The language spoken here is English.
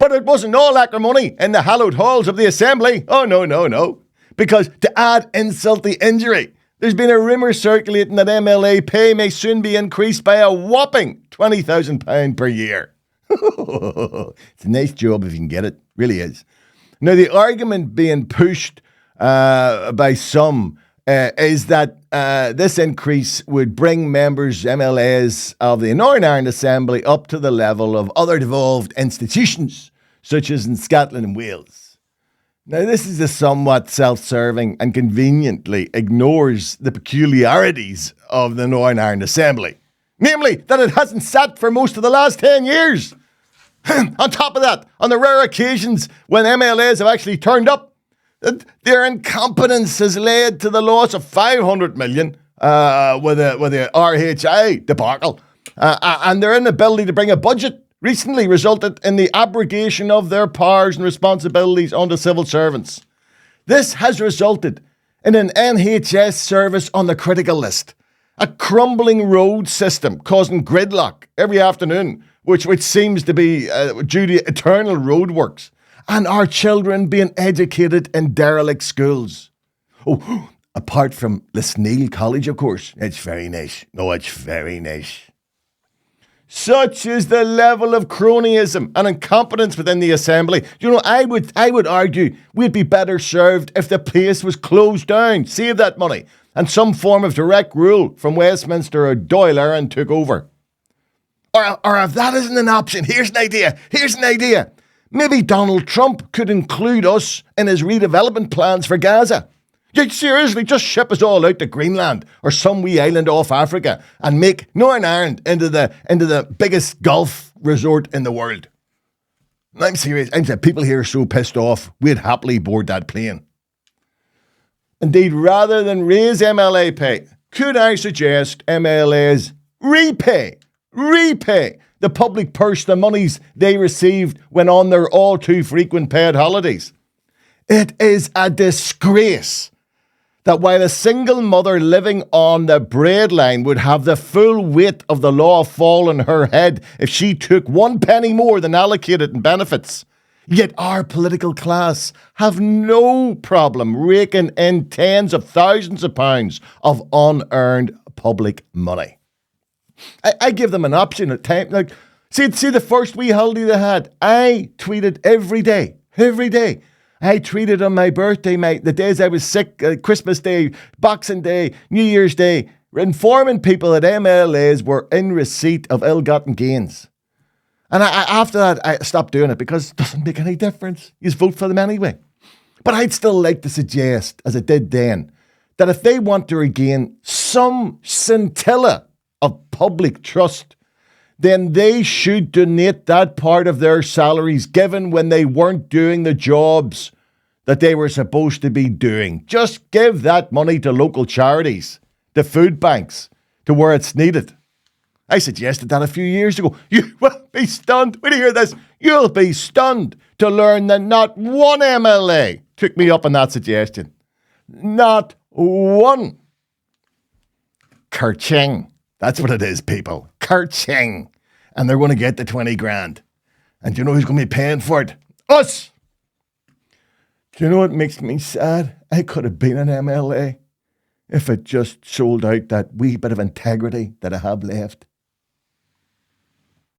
But it wasn't all acrimony in the hallowed halls of the Assembly. Oh, no, no, no. Because to add insult to injury, there's been a rumour circulating that MLA pay may soon be increased by a whopping £20,000 per year. It's a nice job if you can get it. Really is. Now, the argument being pushed by some is that this increase would bring members, MLAs of the Northern Ireland Assembly up to the level of other devolved institutions, such as in Scotland and Wales. Now, this is a somewhat self-serving and conveniently ignores the peculiarities of the Northern Ireland Assembly. Namely, that it hasn't sat for most of the last 10 years. On top of that, on the rare occasions when MLAs have actually turned up, their incompetence has led to the loss of 500 million with the RHI debacle. And their inability to bring a budget recently resulted in the abrogation of their powers and responsibilities onto civil servants. This has resulted in an NHS service on the critical list, a crumbling road system causing gridlock every afternoon, which seems to be due to eternal roadworks, and our children being educated in derelict schools. Oh, apart from Lisneal College, of course. It's very nice. No, it's very nice. Such is the level of cronyism and incompetence within the Assembly. You know, I would argue we'd be better served if the place was closed down, save that money, and some form of direct rule from Westminster or Dáil Éireann took over. Or if that isn't an option, here's an idea. Maybe Donald Trump could include us in his redevelopment plans for Gaza. Seriously, just ship us all out to Greenland or some wee island off Africa and make Northern Ireland into the biggest golf resort in the world. I'm serious. People here are so pissed off, we'd happily board that plane. Indeed, rather than raise MLA pay, could I suggest MLAs repay the public purse the monies they received when on their all too frequent paid holidays? It is a disgrace that while a single mother living on the breadline would have the full weight of the law fall on her head if she took 1 penny more than allocated in benefits, yet our political class have no problem raking in tens of thousands of pounds of unearned public money. I give them an option at time. Like, see the first wee holiday they had, I tweeted every day. I tweeted on my birthday, the days I was sick, Christmas Day, Boxing Day, New Year's Day, informing people that MLAs were in receipt of ill-gotten gains. And after that, I stopped doing it because it doesn't make any difference. You just vote for them anyway. But I'd still like to suggest, as I did then, that if they want to regain some scintilla of public trust, then they should donate that part of their salaries given when they weren't doing the jobs that they were supposed to be doing. Just give that money to local charities, to food banks, to where it's needed. I suggested that a few years ago. You will be stunned when you hear this. You'll be stunned to learn that not one MLA took me up on that suggestion. Not one. Kerching. That's what it is, people. Kerching. And they're going to get the 20 grand. And do you know who's going to be paying for it? Us! Do you know what makes me sad? I could have been an MLA if it just sold out that wee bit of integrity that I have left.